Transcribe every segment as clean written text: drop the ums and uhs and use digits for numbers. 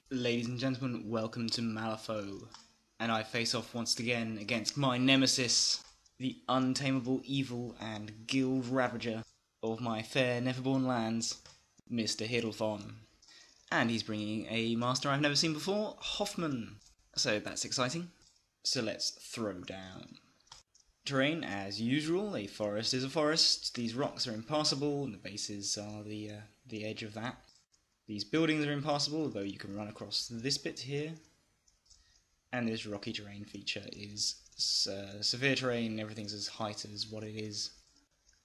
Ladies and gentlemen, welcome to Malifaux, and I face off once again against my nemesis, the untamable evil and guild ravager of my fair Neverborn lands, Mr. Hiddlefon. And he's bringing a master I've never seen before, Hoffman. So that's exciting. So let's throw down. Terrain, as usual, a forest is a forest. These rocks are impassable, and the bases are the edge of that. These buildings are impassable, although you can run across this bit here. And this rocky terrain feature is severe terrain, everything's as height as what it is.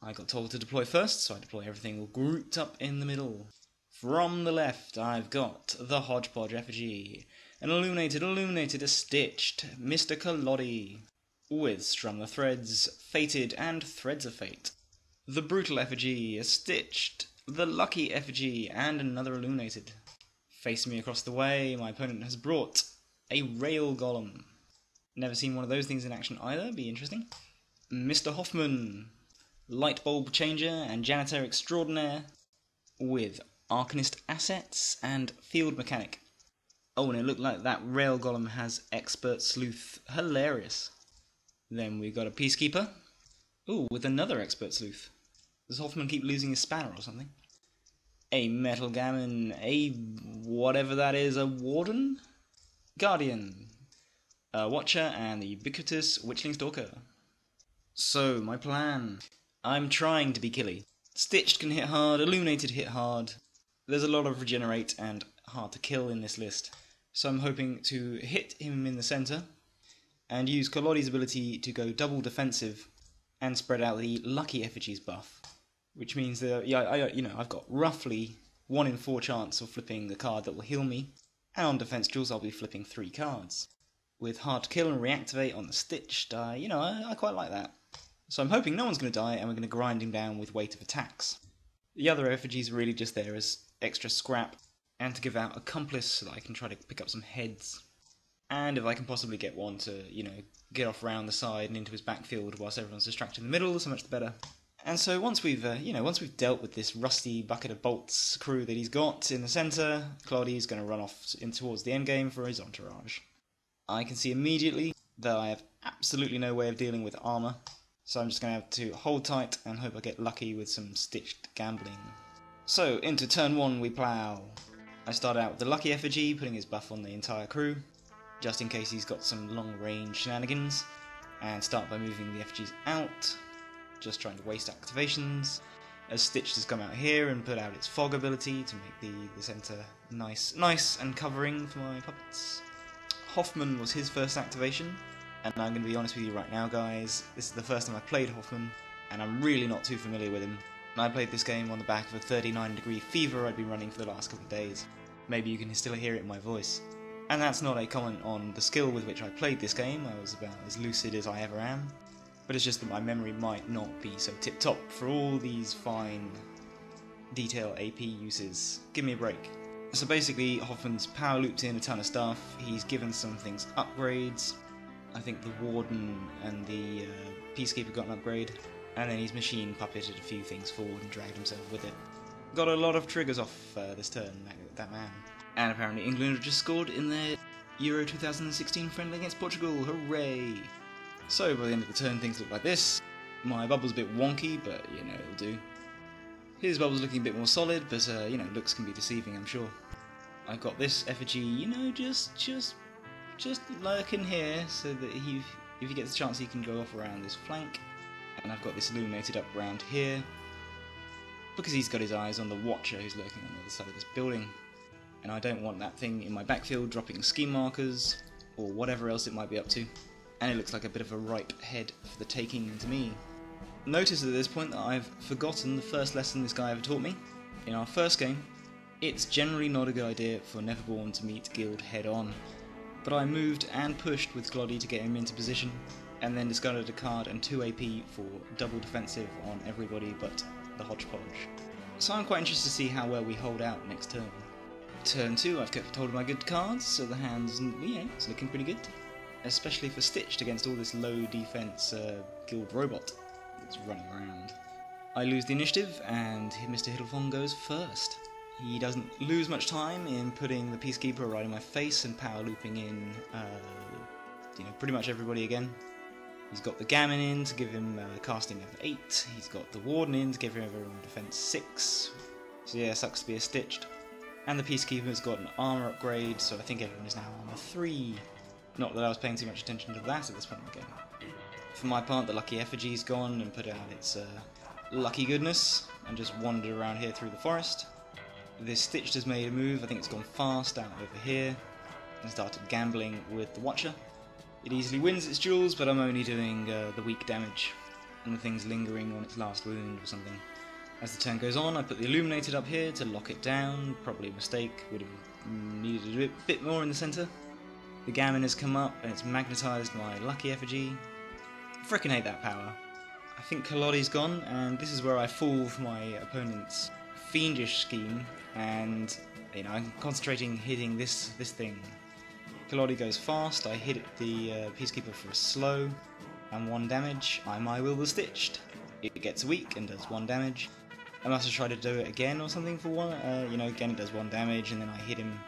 I got told to deploy first, so I deploy everything all grouped up in the middle. From the left, I've got the Hodgepodge effigy, an illuminated, a stitched Mr. Kalodi, with Strum the Threads, Fated, and Threads of Fate. The Brutal effigy, a stitched, the Lucky effigy, and another illuminated. Facing me across the way, my opponent has brought a Rail Golem. Never seen one of those things in action either, be interesting. Mr. Hoffman, Light Bulb Changer and Janitor Extraordinaire, with Arcanist Assets and Field Mechanic. Oh, and it looked like that Rail Golem has Expert Sleuth. Hilarious. Then we got a Peacekeeper. Ooh, with another Expert Sleuth. Does Hoffman keep losing his spanner or something? A Metal Gammon, a whatever that is, a Warden? Guardian, a Watcher, and the ubiquitous Witchling Stalker. So, my plan. I'm trying to be killy. Stitched can hit hard, Illuminated hit hard. There's a lot of regenerate and hard to kill in this list. So I'm hoping to hit him in the centre, and use Kalodi's ability to go double defensive, and spread out the Lucky Effigies buff. Which means that, I've got roughly 1 in 4 chance of flipping the card that will heal me, and on defense duels I'll be flipping 3 cards. With hard to kill and reactivate on the stitched, I quite like that. So I'm hoping no one's going to die, and we're going to grind him down with weight of attacks. The other effigies are really just there as extra scrap, and to give out Accomplice so that I can try to pick up some heads. And if I can possibly get one to, get off round the side and into his backfield whilst everyone's distracted in the middle, so much the better. And so once we've dealt with this rusty bucket of bolts crew that he's got in the centre, Claudie's going to run off in towards the endgame for his entourage. I can see immediately that I have absolutely no way of dealing with armour, so I'm just going to have to hold tight and hope I get lucky with some stitched gambling. So into turn 1 we plough. I start out with the Lucky Effigy, putting his buff on the entire crew, just in case he's got some long range shenanigans, and start by moving the effigies out. Just trying to waste activations, as Stitched has come out here and put out its fog ability to make the centre nice and covering for my puppets. Hoffman was his first activation, and I'm going to be honest with you right now guys, this is the first time I've played Hoffman, and I'm really not too familiar with him. I played this game on the back of a 39-degree fever I'd been running for the last couple of days. Maybe you can still hear it in my voice. And that's not a comment on the skill with which I played this game, I was about as lucid as I ever am. But it's just that my memory might not be so tip-top for all these fine detail AP uses. Give me a break. So basically, Hoffman's power looped in a ton of stuff, he's given some things upgrades. I think the Warden and the Peacekeeper got an upgrade, and then he's machine puppeted a few things forward and dragged himself with it. Got a lot of triggers off this turn, that man. And apparently England have just scored in their Euro 2016 friendly against Portugal, hooray! So, by the end of the turn, things look like this. My bubble's a bit wonky, but, it'll do. His bubble's looking a bit more solid, but, looks can be deceiving, I'm sure. I've got this effigy, just lurking here, so that if he gets a chance, he can go off around this flank. And I've got this illuminated up round here, because he's got his eyes on the Watcher who's lurking on the other side of this building. And I don't want that thing in my backfield dropping scheme markers, or whatever else it might be up to. And it looks like a bit of a ripe head for the taking to me. Notice at this point that I've forgotten the first lesson this guy ever taught me. In our first game, it's generally not a good idea for Neverborn to meet Guild head on, but I moved and pushed with Gloddy to get him into position, and then discarded a card and 2 AP for double defensive on everybody but the Hodgepodge. So I'm quite interested to see how well we hold out next turn. Turn 2, I've kept hold of my good cards, so the hand's, it's looking pretty good. Especially for Stitched against all this low defense guild robot that's running around. I lose the initiative, and Mr. Hiddlefon goes first. He doesn't lose much time in putting the Peacekeeper right in my face and power looping in, pretty much everybody again. He's got the Gammon in to give him casting of 8, he's got the Warden in to give him everyone defense 6, so yeah, sucks to be a stitched. And the Peacekeeper's got an armor upgrade, so I think everyone is now armor 3. Not that I was paying too much attention to that at this point in the game. For my part, the Lucky Effigy's gone and put out its lucky goodness, and just wandered around here through the forest. This Stitched has made a move, I think it's gone fast out over here, and started gambling with the Watcher. It easily wins its duels, but I'm only doing the weak damage, and the thing's lingering on its last wound or something. As the turn goes on, I put the Illuminated up here to lock it down, probably a mistake, would have needed a bit more in the centre. The Gammon has come up and it's magnetised my Lucky Effigy. Frickin' hate that power. I think Kalodi's gone, and this is where I fall for my opponent's fiendish scheme, and I'm concentrating hitting this thing. Kalodi goes fast, I hit the Peacekeeper for a slow, and 1 damage. I My Will the Stitched. It gets weak and does 1 damage. I must have tried to do it again or something for one. Again it does 1 damage, and then I hit him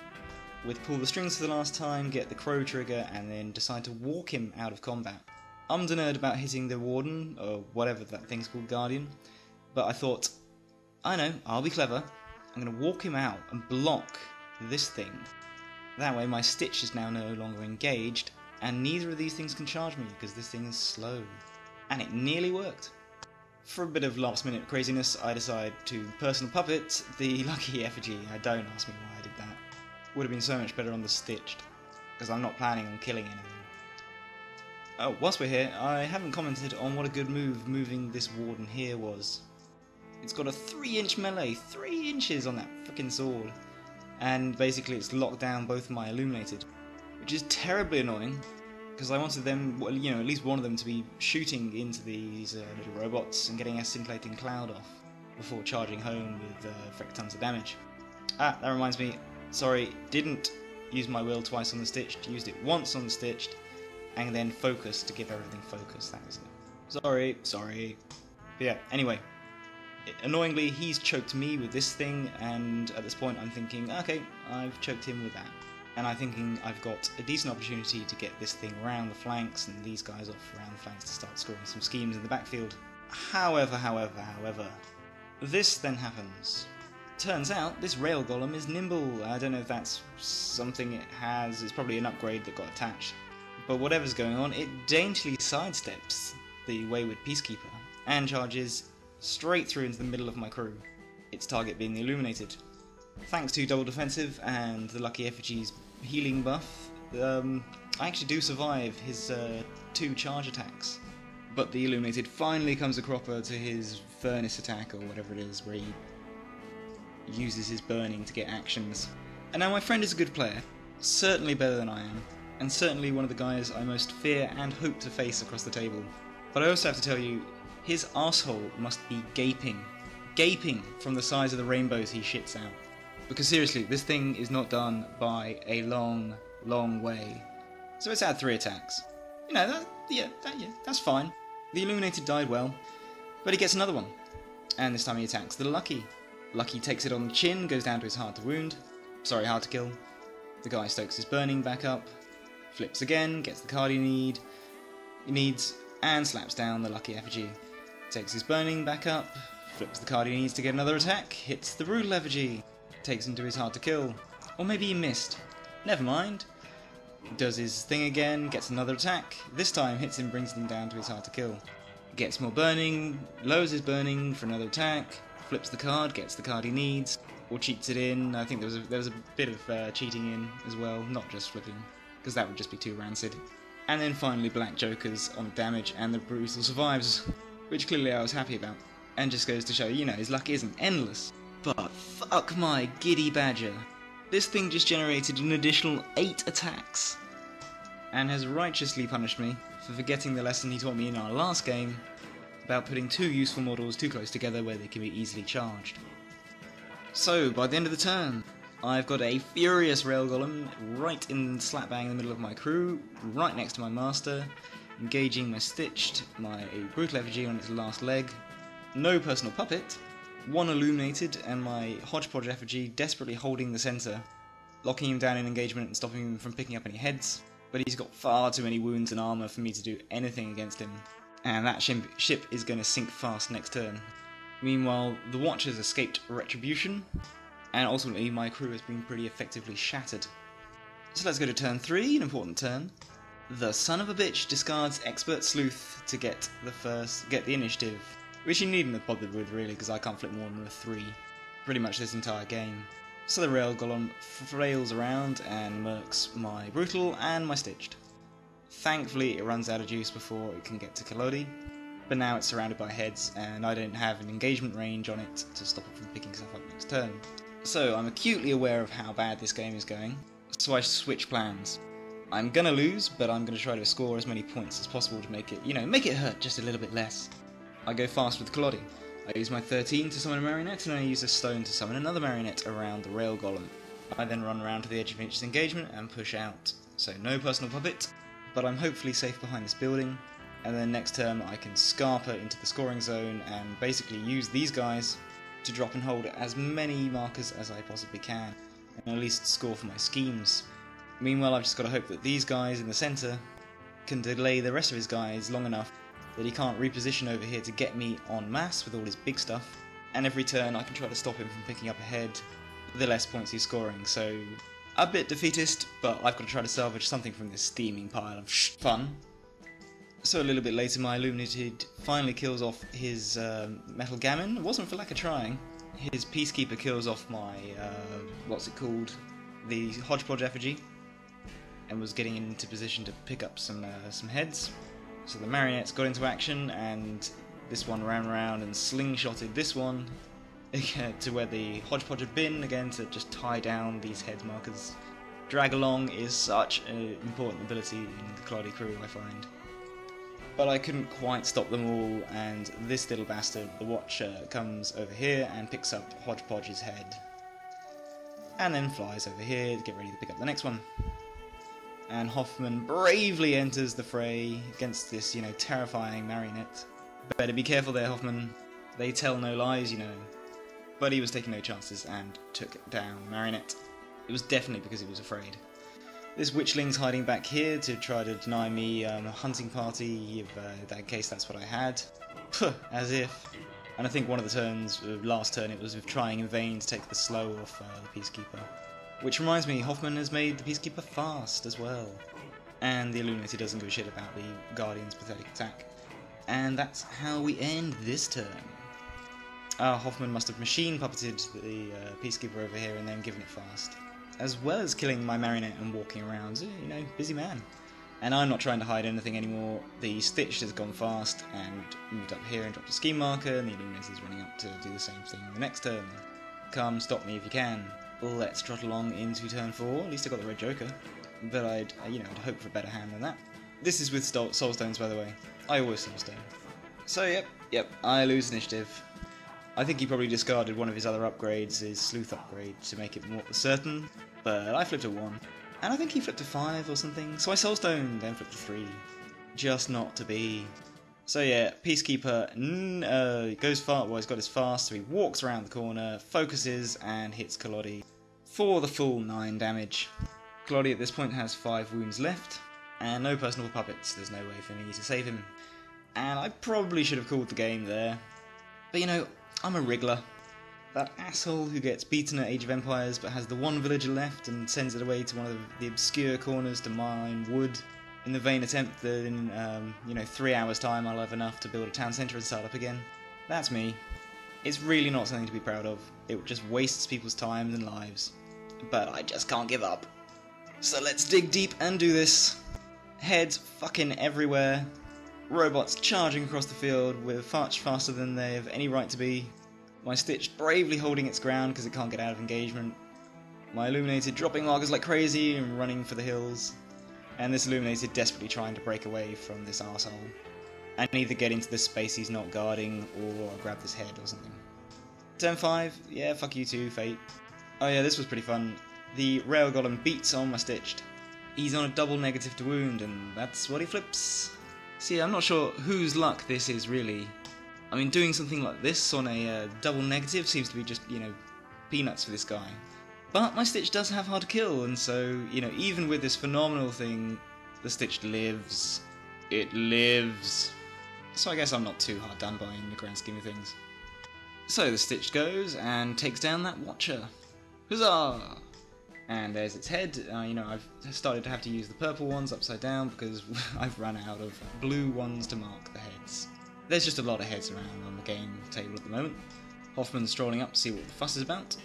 with Pull the Strings for the last time, get the Crow trigger, and then decide to walk him out of combat. I'm the nerd about hitting the Warden, or whatever that thing's called, Guardian, but I thought, I know, I'll be clever. I'm going to walk him out and block this thing. That way my Stitch is now no longer engaged, and neither of these things can charge me, because this thing is slow. And it nearly worked. For a bit of last minute craziness, I decide to personal puppet the Lucky Effigy. Don't ask me why I did that. Would have been so much better on the Stitched, because I'm not planning on killing anything. Oh, whilst we're here, I haven't commented on what a good move moving this Warden here was. It's got a 3-inch melee, 3 inches on that frickin' sword, and basically it's locked down both of my Illuminated, which is terribly annoying, because I wanted them, at least one of them to be shooting into these little robots and getting a scintillating cloud off before charging home with frick tons of damage. Ah, that reminds me, sorry, didn't use my will twice on the Stitched, used it once on the Stitched, and then focus to give everything focus, that was it. Sorry. But yeah, anyway. Annoyingly, he's choked me with this thing, and at this point I'm thinking, okay, I've choked him with that. And I'm thinking I've got a decent opportunity to get this thing around the flanks and these guys off around the flanks to start scoring some schemes in the backfield. However, this then happens. Turns out this rail golem is nimble. I don't know if that's something it has, it's probably an upgrade that got attached. But whatever's going on, it daintily sidesteps the wayward Peacekeeper and charges straight through into the middle of my crew, its target being the Illuminated. Thanks to double defensive and the Lucky Effigy's healing buff, I actually do survive his 2 charge attacks. But the Illuminated finally comes a cropper to his furnace attack, or whatever it is, where he uses his burning to get actions. And now my friend is a good player, certainly better than I am, and certainly one of the guys I most fear and hope to face across the table. But I also have to tell you, his arsehole must be gaping from the size of the rainbows he shits out. Because seriously, this thing is not done by a long way. So it's had 3 attacks. That's fine. The Illuminated died well, but he gets another one. And this time he attacks the Lucky. Lucky takes it on the chin, goes down to his hard to kill. The guy stokes his burning back up, flips again, gets the card he needs, and slaps down the Lucky Effigy. Takes his burning back up, flips the card he needs to get another attack, hits the Brutal Effigy, takes him to his hard to kill. Or maybe he missed. Never mind. Does his thing again, gets another attack, this time hits him, brings him down to his hard to kill. Gets more burning, lowers his burning for another attack, flips the card, gets the card he needs, or cheats it in. I think there was a bit of cheating in as well, not just flipping, because that would just be too rancid. And then finally Black Jokers on damage, and the Brutal survives, which clearly I was happy about, and just goes to show, his luck isn't endless. But fuck my giddy badger. This thing just generated an additional 8 attacks, and has righteously punished me for forgetting the lesson he taught me in our last game about putting 2 useful models too close together where they can be easily charged. So, by the end of the turn, I've got a furious rail golem right in slap bang in the middle of my crew, right next to my master, engaging my Stitched, my Brutal Effigy on its last leg, no personal puppet, one illuminated and my hodgepodge effigy desperately holding the centre, locking him down in engagement and stopping him from picking up any heads, but he's got far too many wounds and armour for me to do anything against him, and that ship is going to sink fast next turn. Meanwhile, the Watchers escaped retribution, and ultimately my crew has been pretty effectively shattered. So let's go to turn 3, an important turn. The son of a bitch discards Expert Sleuth to get the initiative, which he needn't have bothered with really, because I can't flip more than a 3 pretty much this entire game. So the Rail Golem flails around and murks my Brutal and my Stitched. Thankfully it runs out of juice before it can get to Kalodi, but now it's surrounded by heads and I don't have an engagement range on it to stop it from picking stuff up next turn. So I'm acutely aware of how bad this game is going, so I switch plans. I'm gonna lose, but I'm gonna try to score as many points as possible to make it, make it hurt just a little bit less. I go fast with Kalodi. I use my 13 to summon a marionette, and I use a stone to summon another marionette around the Rail Golem. I then run around to the edge of each engagement and push out. So no personal puppet, but I'm hopefully safe behind this building, and then next turn I can Scarper into the scoring zone and basically use these guys to drop and hold as many markers as I possibly can, and at least score for my schemes. Meanwhile, I've just got to hope that these guys in the centre can delay the rest of his guys long enough that he can't reposition over here to get me en masse with all his big stuff, and every turn I can try to stop him from picking up a head, the less points he's scoring. So a bit defeatist, but I've got to try to salvage something from this steaming pile of fun. So a little bit later my Illuminated finally kills off his Metal Gammon. It wasn't for lack of trying. His Peacekeeper kills off my, the Hodgepodge effigy, and was getting into position to pick up some heads. So the marionettes got into action, and this one ran around and slingshotted this one to where the Hodgepodge had been, again to just tie down these head markers. Drag along is such an important ability in the Kalodi crew, I find. But I couldn't quite stop them all, and this little bastard, the Watcher, comes over here and picks up Hodgepodge's head. And then flies over here to get ready to pick up the next one. And Hoffman bravely enters the fray against this, terrifying marionette. Better be careful there, Hoffman. They tell no lies, But he was taking no chances and took down Marionette. It was definitely because he was afraid. This Witchling's hiding back here to try to deny me a hunting party, if in case that's what I had. Puh, as if. And I think one of the turns, last turn, it was with trying in vain to take the slow off the Peacekeeper. Which reminds me, Hoffman has made the Peacekeeper fast as well. And the Illuminated doesn't give a shit about the Guardian's pathetic attack. And that's how we end this turn. Hoffman must have machine puppeted the Peacekeeper over here and then given it fast. As well as killing my marionette and walking around. Busy man. And I'm not trying to hide anything anymore. The Stitched has gone fast and moved up here and dropped a scheme marker, and the Illuminated is running up to do the same thing the next turn. Come, stop me if you can. Let's trot along into turn 4. At least I got the red joker. But I'd hope for a better hand than that. This is with Soulstones, by the way. I always Soulstone. So, yep, I lose initiative. I think he probably discarded one of his other upgrades, his Sleuth upgrade, to make it more certain. But I flipped a 1. And I think he flipped a 5 or something. So I Soulstone, then flipped a 3. Just not to be. So yeah, Peacekeeper goes far. Well, he's got his fast, so he walks around the corner, focuses, and hits Kalodi for the full 9 damage. Kalodi at this point has 5 wounds left, and no personal puppets. There's no way for me to save him. And I probably should have called the game there. But I'm a wriggler. That asshole who gets beaten at Age of Empires but has the one villager left and sends it away to one of the obscure corners to mine wood, in the vain attempt that in 3 hours time I'll have enough to build a town centre and start up again. That's me. It's really not something to be proud of. It just wastes people's time and lives. But I just can't give up. So let's dig deep and do this. Heads fucking everywhere. Robots charging across the field with much faster than they have any right to be. My Stitched bravely holding its ground because it can't get out of engagement. My Illuminated dropping markers like crazy and running for the hills. And this Illuminated desperately trying to break away from this arsehole. And either get into the space he's not guarding or grab this head or something. Turn 5, yeah, fuck you too, Fate. Oh yeah, this was pretty fun. The Rail Golem beats on my Stitched. He's on a double negative to wound, and that's what he flips. See, I'm not sure whose luck this is really. I mean, doing something like this on a double negative seems to be just, peanuts for this guy. But my Stitch does have hard to kill, and so, even with this phenomenal thing, the Stitch lives. It lives. So I guess I'm not too hard done by in the grand scheme of things. So the Stitch goes and takes down that Watcher. Huzzah! And there's its head. I've started to have to use the purple ones upside down because I've run out of blue ones to mark the heads. There's just a lot of heads around on the game table at the moment. Hoffman's strolling up to see what the fuss is about.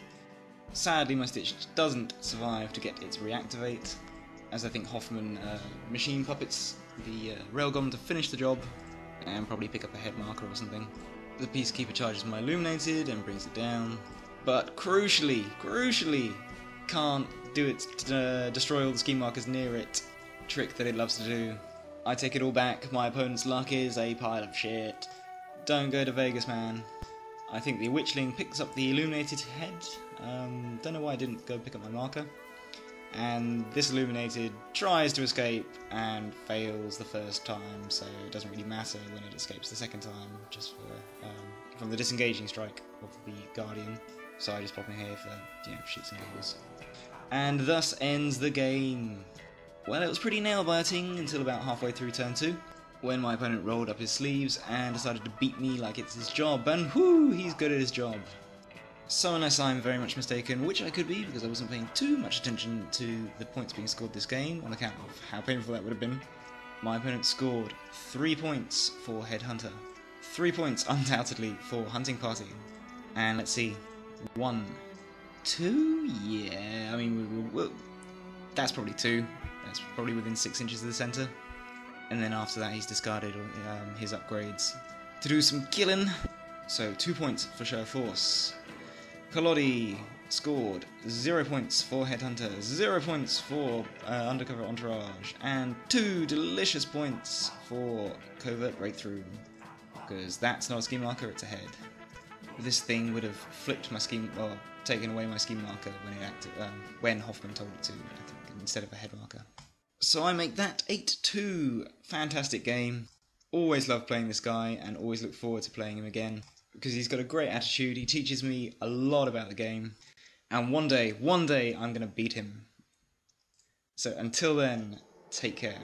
Sadly, my Stitch doesn't survive to get its reactivate, as I think Hoffman machine puppets the railgun to finish the job and probably pick up a head marker or something. The Peacekeeper charges my Illuminated and brings it down, but crucially, can't do its destroy all the scheme markers near it trick that it loves to do. I take it all back, my opponent's luck is a pile of shit. Don't go to Vegas, man. I think the Witchling picks up the Illuminated head. Don't know why I didn't go pick up my marker. And this Illuminated tries to escape and fails the first time, so it doesn't really matter when it escapes the second time, just for, from the disengaging strike of the Guardian. So I just pop in here for, shits and giggles. And thus ends the game. Well, it was pretty nail-biting until about halfway through turn 2, when my opponent rolled up his sleeves and decided to beat me like it's his job, and whoo, he's good at his job. So unless I'm very much mistaken, which I could be because I wasn't paying too much attention to the points being scored this game on account of how painful that would have been, my opponent scored 3 points for Headhunter, 3 points undoubtedly for Hunting Party, and let's see, 1, 2, yeah, I mean, that's probably 2, that's probably within 6 inches of the centre, and then after that he's discarded his upgrades to do some killing, so 2 points for Show of Force. Collodi scored 0 points for Headhunter, 0 points for Undercover Entourage, and 2 delicious points for Covert Breakthrough, because that's not a scheme marker, it's a head. This thing would have flipped my scheme, or taken away my scheme marker when it acted, when Hoffman told it to, I think, instead of a head marker. So I make that 8-2. Fantastic game. Always love playing this guy, and always look forward to playing him again, because he's got a great attitude, he teaches me a lot about the game, and one day I'm going to beat him. So until then, take care.